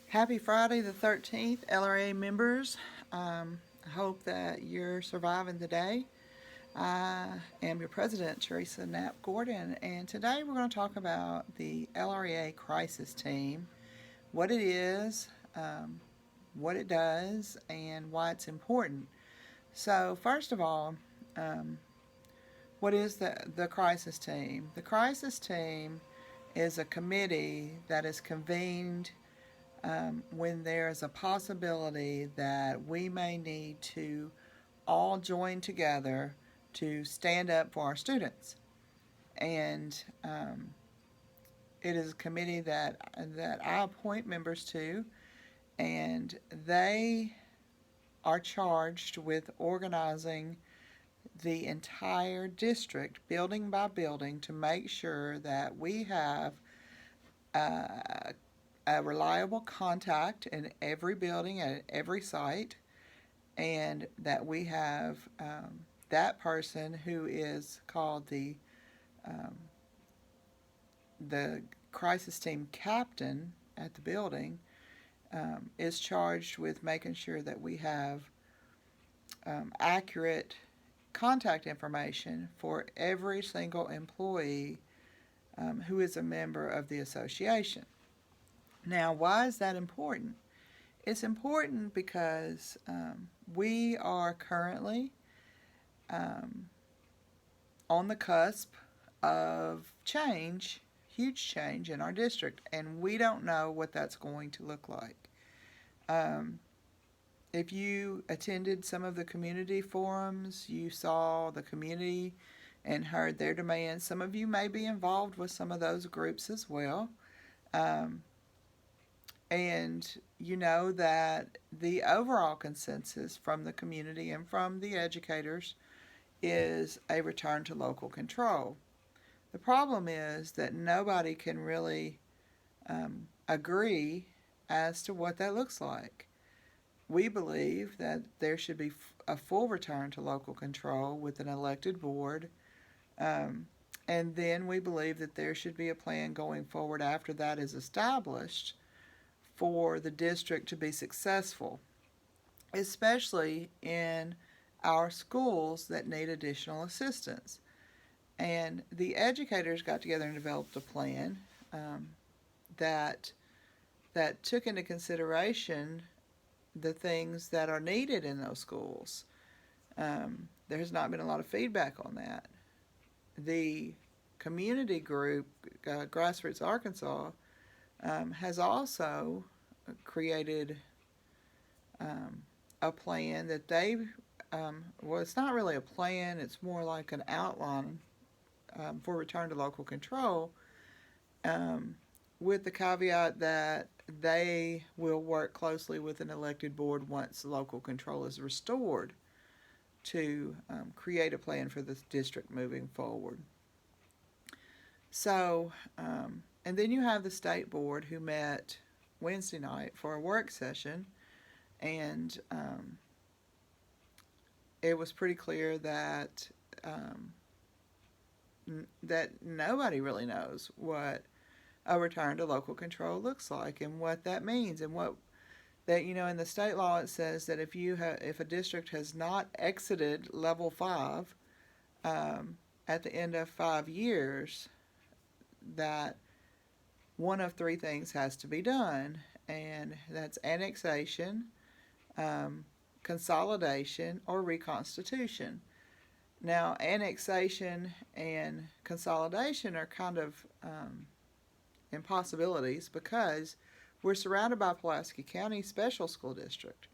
Happy Friday the 13th, LRA members. I hope that you're surviving the day. I am your president, Teresa Knapp Gordon, and today we're going to talk about the LRA Crisis Team, what it is, what it does, and why it's important. So, first of all, um, what is the Crisis Team? The Crisis Team is a committee that is convened when there's a possibility that we may need to all join together to stand up for our students. And it is a committee that I appoint members to, and they are charged with organizing the entire district, building by building, to make sure that we have uh, a reliable contact in every building at every site, and that we have that person who is called um, the crisis team captain at the building is charged with making sure that we have accurate contact information for every single employee who is a member of the association. Now, why is that important? It's important because we are currently um, on the cusp of change, huge change in our district, and we don't know what that's going to look like. Um, if you attended some of the community forums, you saw the community and heard their demands. Some of you may be involved with some of those groups as well. Um, and you know that the overall consensus from the community and from the educators is a return to local control. The problem is that nobody can really agree as to what that looks like. We believe that there should be a full return to local control with an elected board, um, and then we believe that there should be a plan going forward after that is established for the district to be successful, especially in our schools that need additional assistance. And the educators got together and developed a plan um, that that took into consideration the things that are needed in those schools. There has not been a lot of feedback on that. The community group, Grassroots Arkansas, has also created a plan that well, it's not really a plan, it's more like an outline for return to local control, um, with the caveat that they will work closely with an elected board once local control is restored to create a plan for the district moving forward. So, and then you have the state board who met Wednesday night for a work session, and it was pretty clear that that nobody really knows what a return to local control looks like and what that means, and what that, in the state law it says that if a district has not exited level 5 at the end of 5 years, that one of three things has to be done, and that's annexation, consolidation, or reconstitution. Now, annexation and consolidation are kind of impossibilities because we're surrounded by Pulaski County Special School District.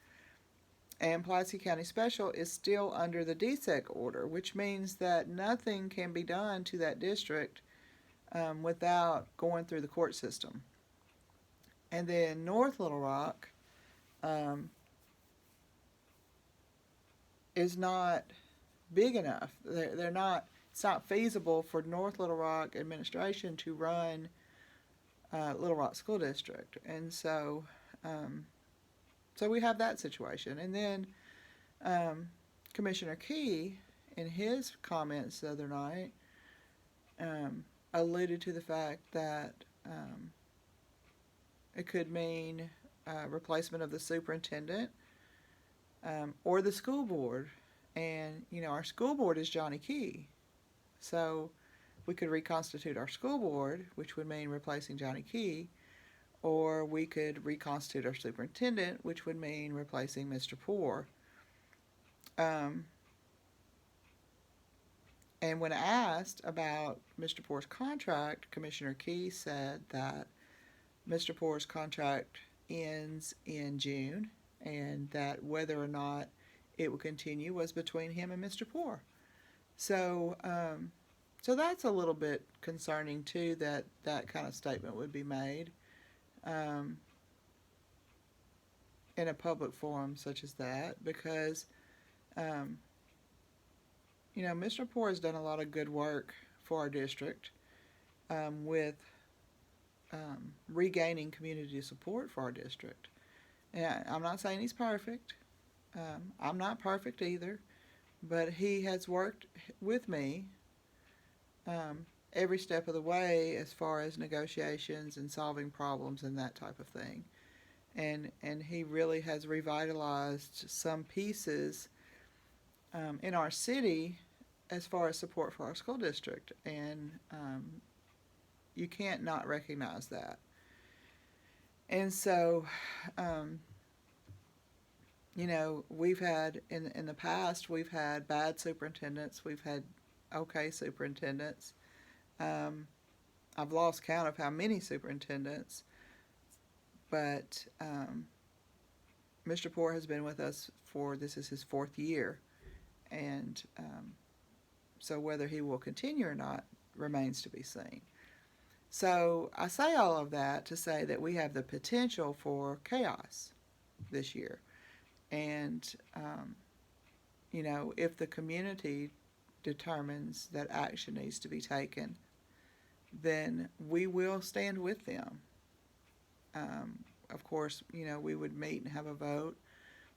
And Pulaski County Special is still under the DSEC order, which means that nothing can be done to that district without going through the court system. And then North Little Rock um, is not big enough. They're not. It's not feasible for North Little Rock administration to run Little Rock School District, and so we have that situation. And then Commissioner Key, in his comments the other night, alluded to the fact that it could mean replacement of the superintendent or the school board. And, our school board is Johnny Key. So we could reconstitute our school board, which would mean replacing Johnny Key, or we could reconstitute our superintendent, which would mean replacing Mr. Poor. And when asked about Mr. Poor's contract, Commissioner Key said that Mr. Poor's contract ends in June, and that whether or not it will continue was between him and Mr. Poor. So, so that's a little bit concerning too, that that kind of statement would be made in a public forum such as that, because Mr. Poor has done a lot of good work for our district with regaining community support for our district. And I'm not saying he's perfect. I'm not perfect either, but he has worked with me every step of the way as far as negotiations and solving problems and that type of thing. And he really has revitalized some pieces in our city as far as support for our school district. And you can't not recognize that. And so, we've had, in the past, we've had bad superintendents, we've had okay superintendents. I've lost count of how many superintendents, but Mr. Poor has been with us this is his 4th year, and so whether he will continue or not remains to be seen. So I say all of that to say that we have the potential for chaos this year. And, if the community determines that action needs to be taken, then we will stand with them. Of course, we would meet and have a vote,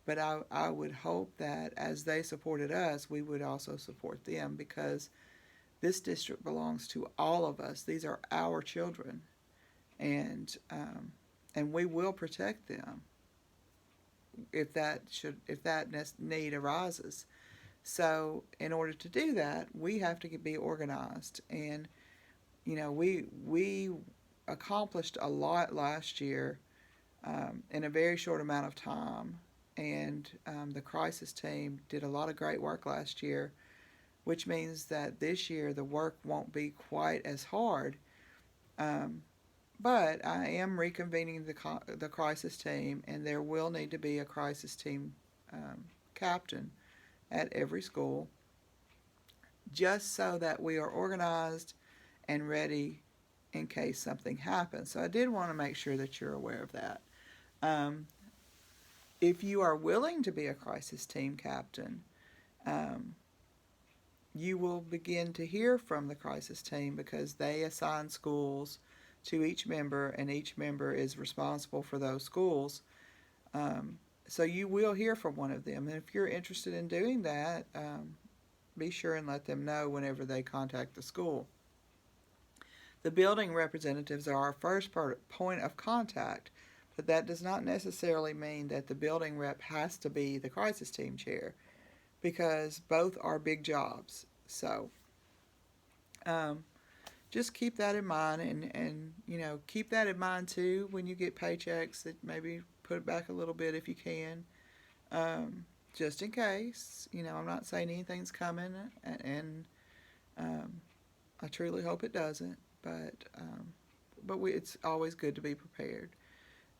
but I would hope that as they supported us, we would also support them, because this district belongs to all of us. These are our children, and we will protect them if that need arises. So in order to do that, we have to be organized, and we accomplished a lot last year in a very short amount of time, and the crisis team did a lot of great work last year, which means that this year the work won't be quite as hard. But I am reconvening the crisis team, and there will need to be a crisis team captain at every school, just so that we are organized and ready in case something happens. So I did want to make sure that you're aware of that. If you are willing to be a crisis team captain, you will begin to hear from the crisis team, because they assign schools to each member, and each member is responsible for those schools. So you will hear from one of them. And if you're interested in doing that, be sure and let them know whenever they contact the school. The building representatives are our first point of contact, but that does not necessarily mean that the building rep has to be the crisis team chair, because both are big jobs. So just keep that in mind, and keep that in mind too when you get paychecks, that maybe put it back a little bit if you can, just in case. I'm not saying anything's coming, and I truly hope it doesn't, but it's always good to be prepared.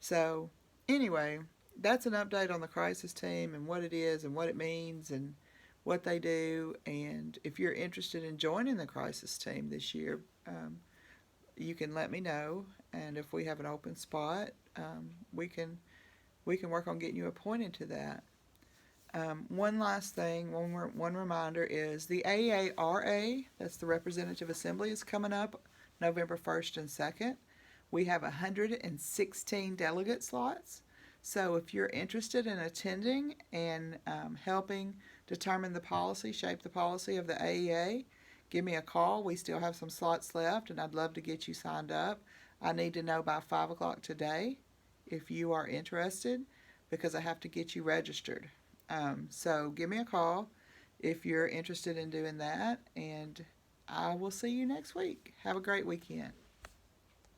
So anyway, that's an update on the crisis team and what it is and what it means and what they do. And if you're interested in joining the crisis team this year, you can let me know, and if we have an open spot, we can work on getting you appointed to that. One last thing, one reminder is the AARA, that's the Representative Assembly, is coming up November 1st and 2nd. We have 116 delegate slots. So if you're interested in attending and helping determine the policy, shape the policy of the AEA, give me a call. We still have some slots left, and I'd love to get you signed up. I need to know by 5 o'clock today if you are interested, because I have to get you registered. So give me a call if you're interested in doing that, and I will see you next week. Have a great weekend.